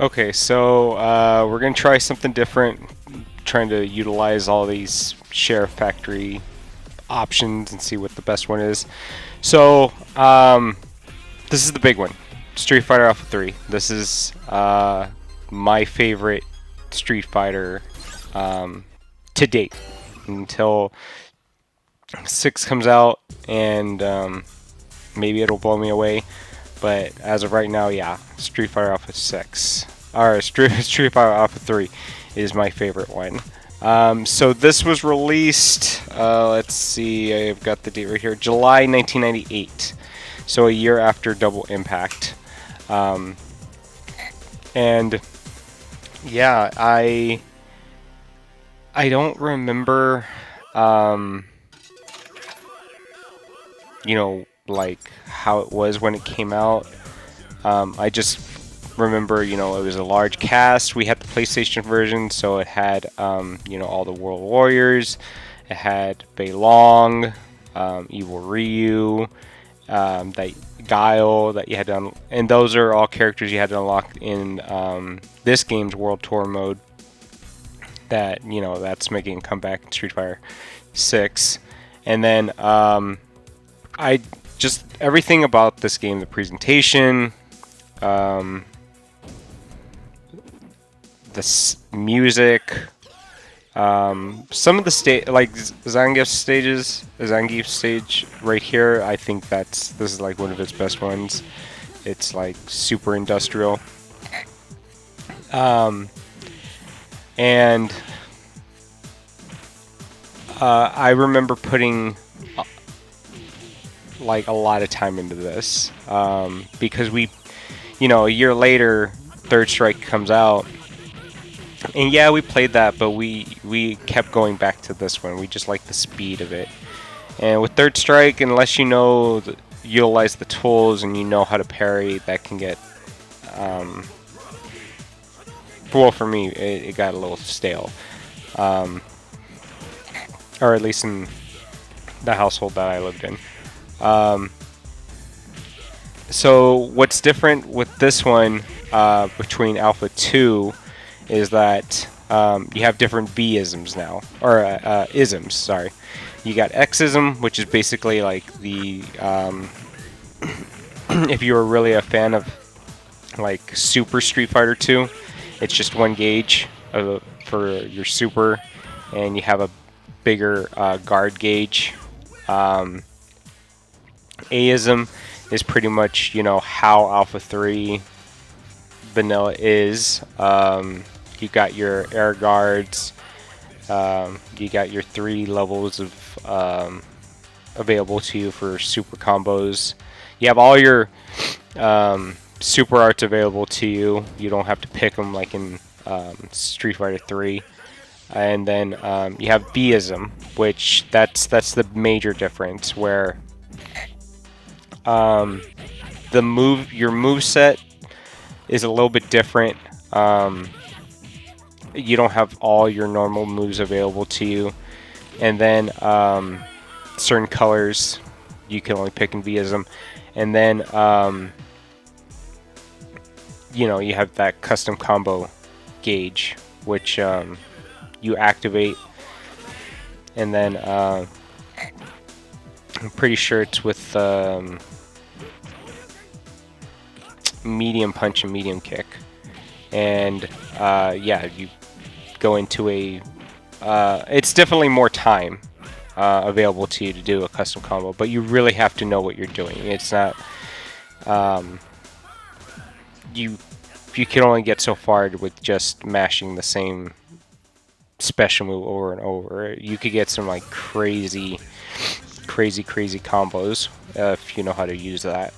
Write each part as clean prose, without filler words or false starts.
Okay, so we're gonna try something different, trying to utilize all these Sheriff Factory options and see what the best one is. So this is the big one, Street Fighter Alpha 3. This is my favorite Street Fighter to date until 6 comes out, and maybe it'll blow me away. But as of right now, yeah, Street Fighter Alpha 6, or Street Fighter Alpha 3 is my favorite one. So this was released, let's see, I've got the date right here, July 1998. So a year after Double Impact. Um, and yeah, I don't remember, um, like how it was when it came out. I just remember, it was a large cast. We had the PlayStation version, so it had, all the World Warriors. It had Bei Long, Evil Ryu, that Guile that you had to, and those are all characters you had to unlock in this game's World Tour mode. That's making a comeback in Street Fighter 6, and then I just everything about this game, the presentation, um, the music, some of the like Zangief stage right here. I think this is like one of its best ones. It's like super industrial, and I remember putting like a lot of time into this because a year later, Third Strike comes out, and yeah, we played that, but we kept going back to this one. We just like the speed of it, and with Third Strike, unless utilize the tools and you know how to parry, that can get well, for me, it got a little stale, or at least in the household that I lived in. So what's different with this one between Alpha 2 is that you have different V-isms now, or isms, sorry. You got X-ism, which is basically like the, if you were really a fan of like Super Street Fighter 2, it's just one gauge for your Super, and you have a bigger guard gauge. A-ism is pretty much, how Alpha 3 vanilla is. You got your air guards. You got your 3 levels of available to you for super combos. You have all your super arts available to you. You don't have to pick them like in Street Fighter 3. And then you have B-ism, which that's the major difference, where your move set is a little bit different. You don't have all your normal moves available to you, and then certain colors you can only pick in V-ism, and then you have that custom combo gauge, which you activate, and then I'm pretty sure it's with medium punch and medium kick, and yeah, you go into it's definitely more time available to you to do a custom combo, but you really have to know what you're doing. It's not you can only get so far with just mashing the same special move over and over. You could get some like crazy combos if you know how to use that,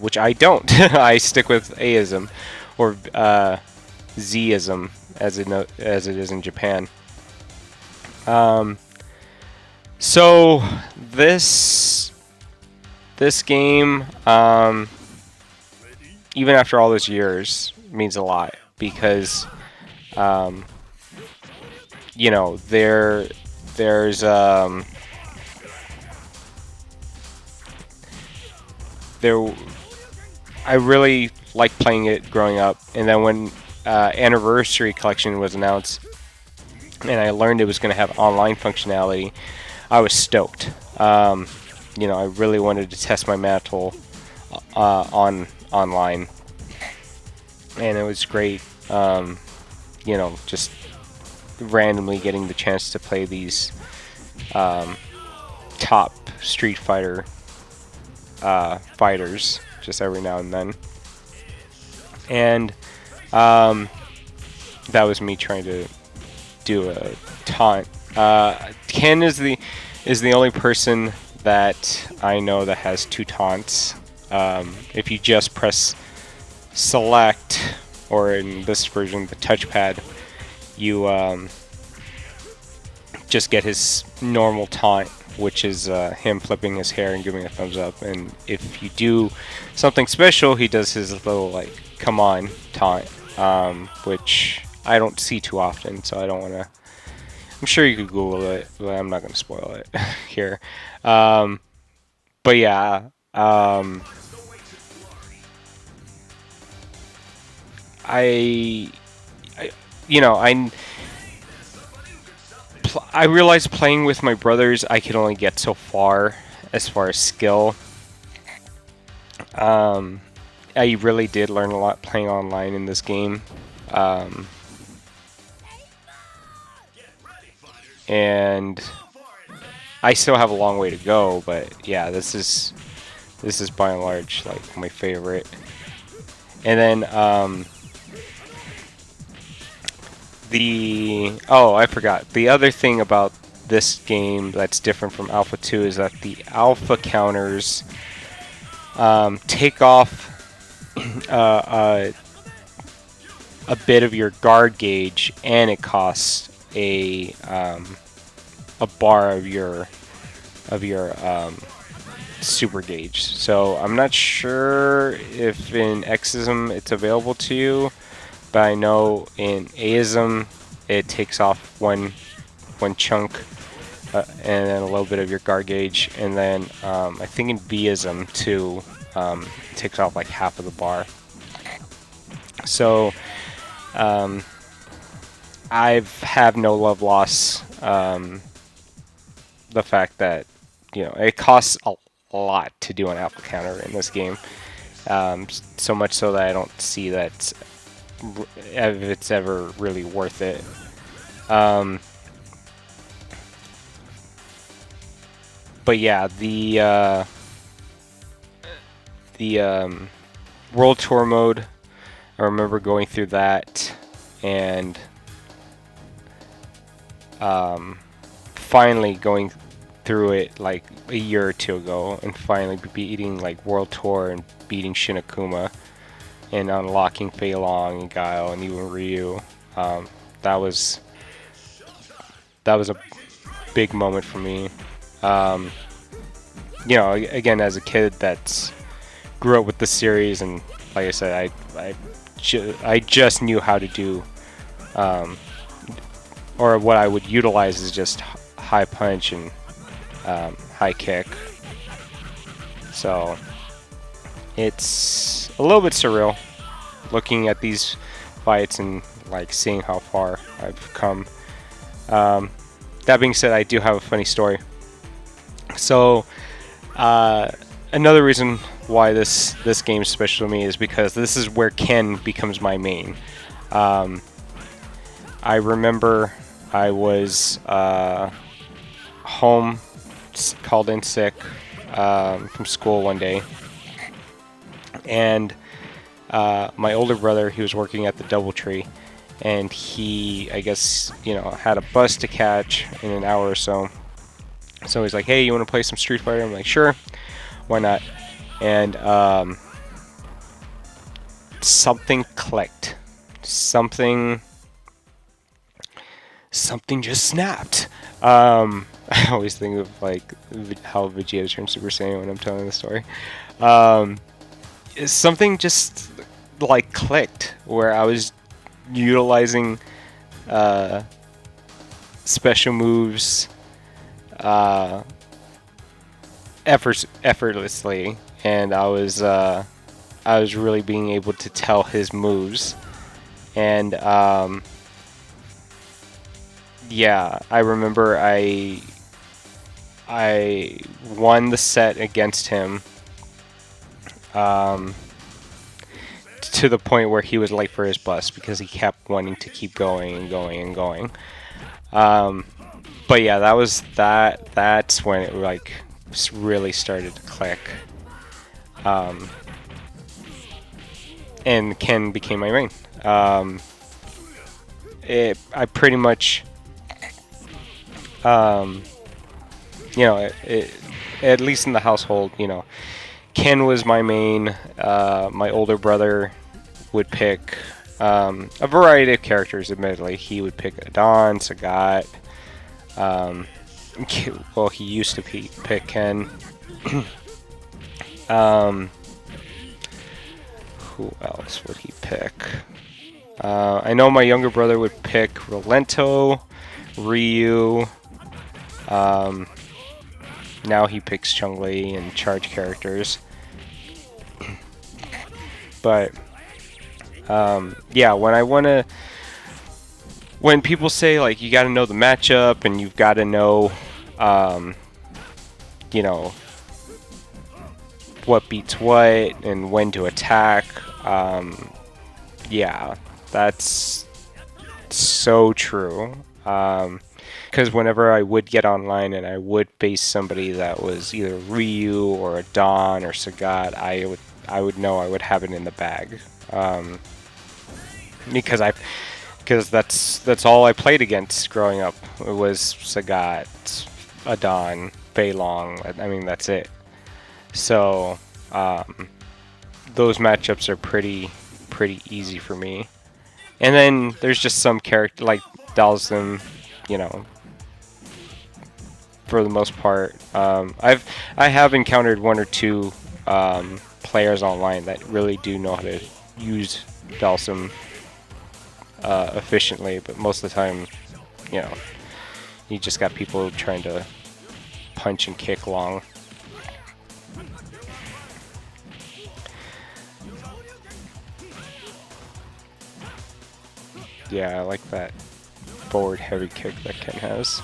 which I don't. I stick with A-ism or Z-ism as it is in Japan. So this game, even after all those years, means a lot because there's I really liked playing it growing up, and then when Anniversary Collection was announced, and I learned it was going to have online functionality, I was stoked. You know, I really wanted to test my mantle online, and it was great. You know, just randomly getting the chance to play these top Street Fighter fighters just every now and then, and that was me trying to do a taunt. Ken is the only person that I know that has 2 taunts. If you just press select, or in this version the touchpad, you just get his normal taunt, which is him flipping his hair and giving a thumbs up. And if you do something special, he does his little like "come on" taunt, which I don't see too often, so I don't want to. I'm sure you could Google it, but I'm not going to spoil it here. But yeah, I you know, I realized playing with my brothers, I could only get so far as skill. I really did learn a lot playing online in this game. And I still have a long way to go, but yeah, this is by and large like my favorite. And then I forgot. The other thing about this game that's different from Alpha 2 is that the Alpha counters take off a bit of your guard gauge, and it costs a bar of your super gauge. So I'm not sure if in Xism it's available to you, but I know in Aism it takes off one chunk and then a little bit of your guard gauge, and then I think in Vism too it takes off like half of the bar. So I have no love loss. The fact that, you know, it costs a lot to do an alpha counter in this game, so much so that I don't see that if it's ever really worth it. But yeah, the World Tour mode, I remember going through that and finally going through it like a year or two ago, and finally beating like World Tour and beating Shinakuma and unlocking Fei Long and Guile and even Ryu. That was a big moment for me. You know, again, as a kid that grew up with the series, and like I said, I just knew how to do, or what I would utilize is just high punch and high kick. So it's a little bit surreal looking at these fights and like seeing how far I've come. That being said, I do have a funny story. So another reason why this game is special to me is because this is where Ken becomes my main. I remember I was home, called in sick from school one day, and my older brother, he was working at the DoubleTree, and he, I guess, you know, had a bus to catch in an hour or so. So he's like, "Hey, you want to play some Street Fighter?" I'm like, "Sure, why not?" And something clicked. Something just snapped. I always think of like how Vegeta turned Super Saiyan when I'm telling the story. Something just like clicked where I was utilizing special moves effortlessly, and I was really being able to tell his moves And yeah, I remember I won the set against him, to the point where he was late for his bus because he kept wanting to keep going and going and going. But yeah, that's when it like really started to click. And Ken became my main. I pretty much, you know, at least in the household, you know, Ken was my main. My older brother would pick a variety of characters. Admittedly, he would pick Adon, Sagat. Well, he used to pick Ken. Who else would he pick? I know my younger brother would pick Rolento, Ryu. Now he picks Chun-Li and charge characters. But yeah, when people say like you got to know the matchup and you've got to know, you know, what beats what and when to attack, yeah, that's so true. Because whenever I would get online and I would face somebody that was either Ryu or a Don or Sagat, I would know I would have it in the bag. Because that's all I played against growing up. It was Sagat, Adon, Fei Long. I mean, that's it. So those matchups are pretty easy for me. And then there's just some character like Dhalsim, you know. For the most part, I have encountered one or two players online that really do know how to use Dhalsim efficiently, but most of the time, you know, you just got people trying to punch and kick long. Yeah, I like that forward heavy kick that Ken has.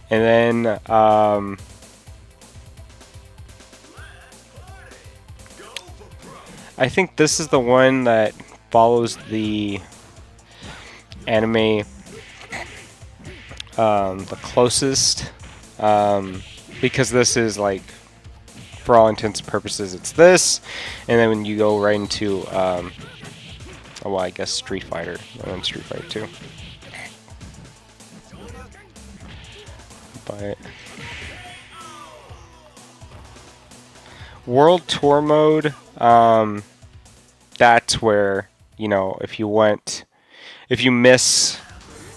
And then I think this is the one that follows the anime the closest, because this is like, for all intents and purposes, it's this, and then when you go right into, well, I guess Street Fighter, and then Street Fighter 2. But World Tour mode, that's where, you know, if you miss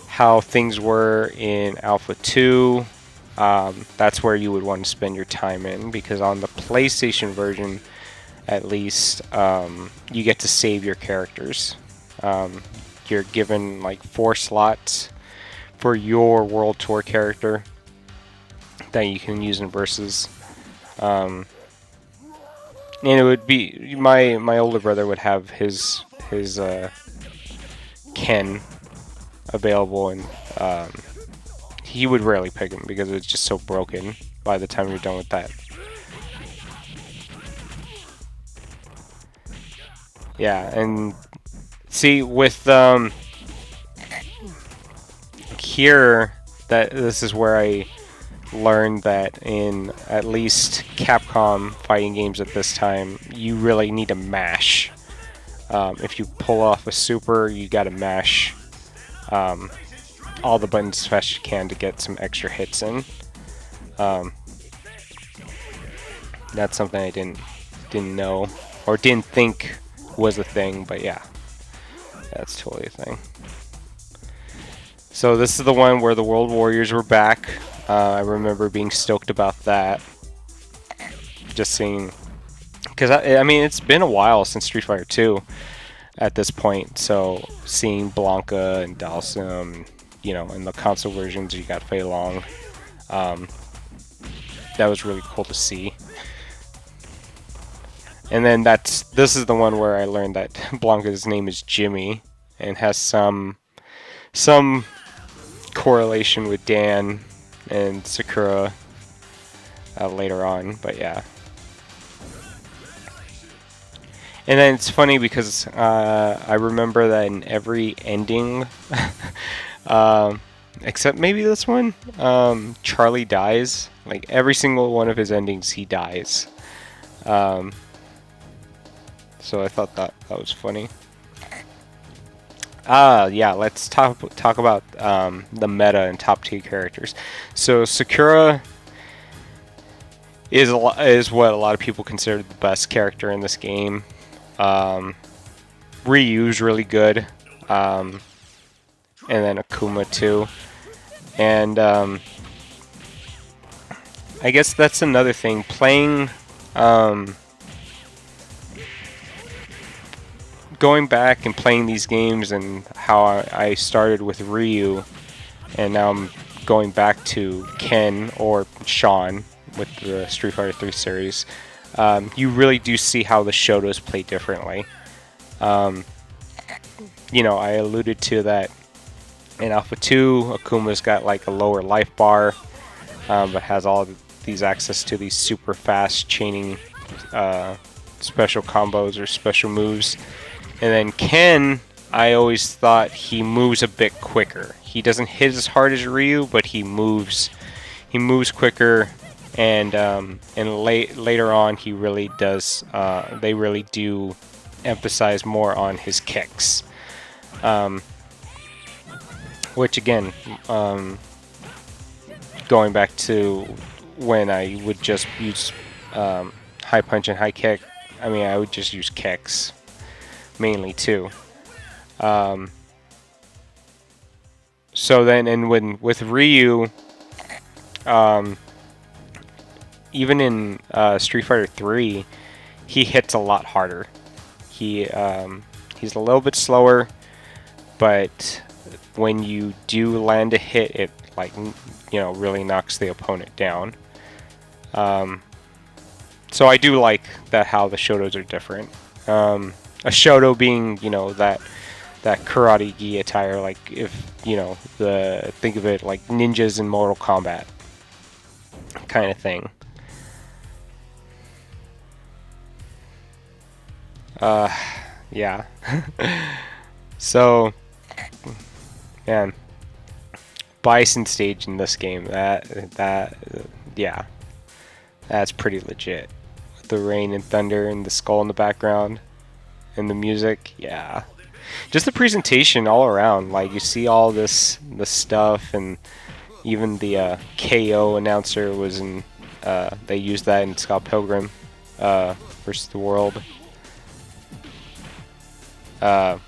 how things were in Alpha 2, that's where you would want to spend your time in, because on the PlayStation version, at least, you get to save your characters. You're given like 4 slots for your World Tour character that you can use in versus. And it would be my older brother would have his Ken available, and he would rarely pick him because it's just so broken by the time you're done with that. Yeah, and see with here, that this is where I learned that in at least Capcom fighting games at this time, you really need to mash. If you pull off a super, you gotta mash all the buttons as fast as you can to get some extra hits in. That's something I didn't know or didn't think was a thing, but yeah, that's totally a thing. So this is the one where the World Warriors were back. I remember being stoked about that. Just seeing, because I mean, it's been a while since Street Fighter 2 at this point. So seeing Blanca and Dhalsim, you know, in the console versions, you got Fei Long. That was really cool to see. And then this is the one where I learned that Blanca's name is Jimmy and has some correlation with Dan and Sakura later on, but yeah. And then it's funny because I remember that in every ending, except maybe this one, Charlie dies. Like every single one of his endings, he dies. So I thought that was funny. Yeah, let's talk about the meta and top tier characters. So Sakura is what a lot of people consider the best character in this game. Ryu's really good, and then Akuma too. And I guess that's another thing. Playing, going back and playing these games and how I started with Ryu, and now I'm going back to Ken or Sean with the Street Fighter 3 series. You really do see how the Shotos play differently. You know, I alluded to that in Alpha 2, Akuma's got like a lower life bar, but has all these access to these super fast chaining special combos or special moves. And then Ken, I always thought he moves a bit quicker. He doesn't hit as hard as Ryu, but he moves quicker. And later on, he really does. They really do emphasize more on his kicks, which again, going back to when I would just use high punch and high kick. I mean, I would just use kicks mainly too. So then, and with Ryu. Even in Street Fighter 3, he hits a lot harder. He's a little bit slower, but when you do land a hit, it really knocks the opponent down. So I do like that how the Shotos are different. A Shoto being that karate gi attire, like if think of it like ninjas in Mortal Kombat kind of thing. Yeah. So, man, Bison stage in this game, yeah, that's pretty legit. With the rain and thunder and the skull in the background and the music, yeah. Just the presentation all around, like you see all the stuff, and even the KO announcer was in. They used that in Scott Pilgrim versus the World. Let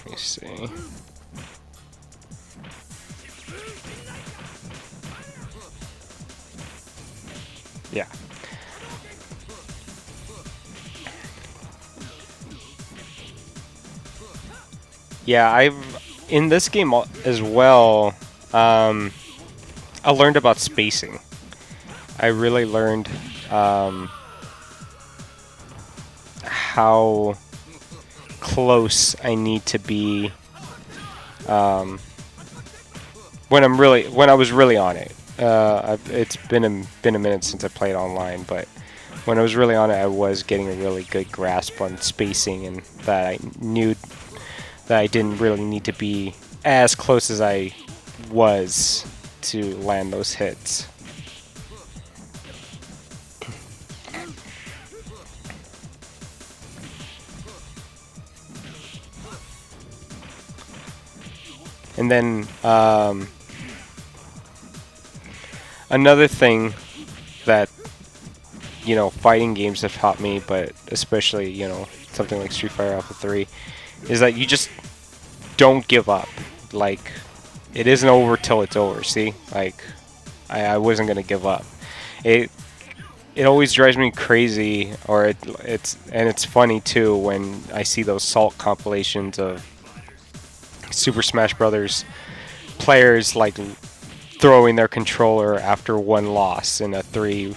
me see. Yeah. Yeah, in this game as well, I learned about spacing. I really learned how close I need to be when I was really on it. It's been a minute since I played online, but when I was really on it, I was getting a really good grasp on spacing, and that I knew that I didn't really need to be as close as I was to land those hits. And then another thing that fighting games have taught me, but especially something like Street Fighter Alpha 3, is that you just don't give up. Like, it isn't over till it's over. See, like I wasn't gonna give up. It always drives me crazy, or it's funny too when I see those Salt compilations of Super Smash Brothers players like throwing their controller after one loss in a 3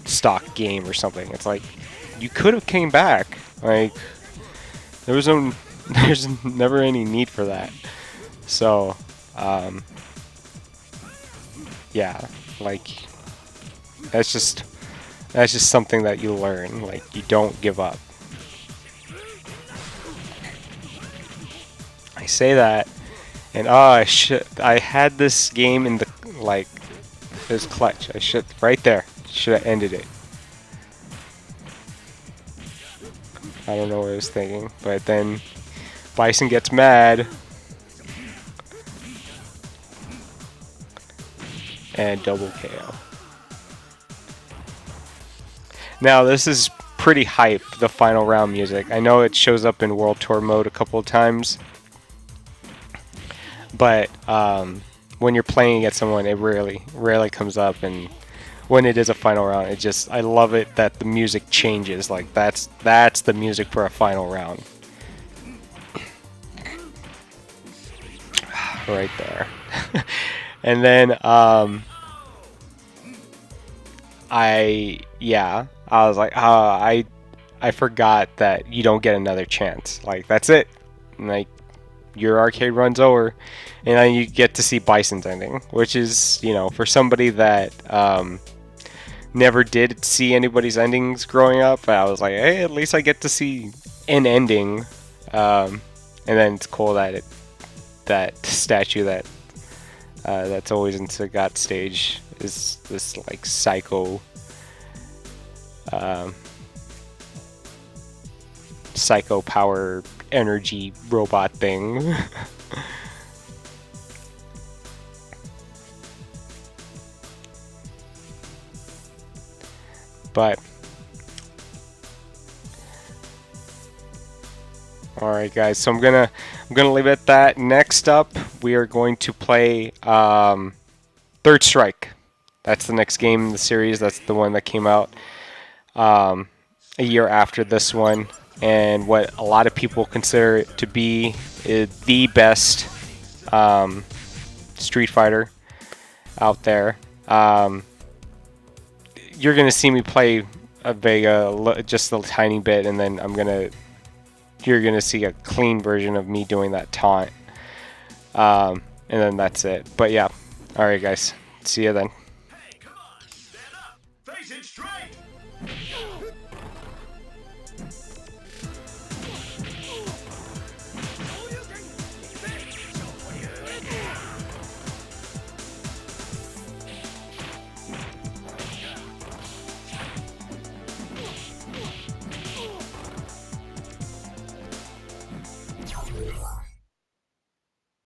stock game or something. It's like, you could have came back. Like, there's never any need for that. So, yeah, like, that's just something that you learn. Like, you don't give up. I say that, and I had this game in the, like, this clutch. Right there, should have ended it. I don't know what I was thinking, but then Bison gets mad and double KO. Now this is pretty hype, the final round music. I know it shows up in World Tour mode a couple of times, but when you're playing against someone, it rarely comes up, and when it is a final round, I love it that the music changes. Like, that's the music for a final round. Right there. And then I was like, I forgot that you don't get another chance. Like, that's it. Like, your arcade run's over, and then you get to see Bison's ending, which is, you know, for somebody that never did see anybody's endings growing up, I was like, hey, at least I get to see an ending. And then it's cool that that statue that's always in Sagat stage is this, like, psycho power energy robot thing. But alright guys, so I'm gonna leave it at that. Next up we are going to play Third Strike. That's the next game in the series. That's the one that came out a year after this one, and what a lot of people consider it to be the best Street Fighter out there. You're gonna see me play a Vega just a tiny bit, and then you're gonna see a clean version of me doing that taunt, and then that's it. But yeah, all right, guys, see you then. Hey, come on, stand up, face it straight.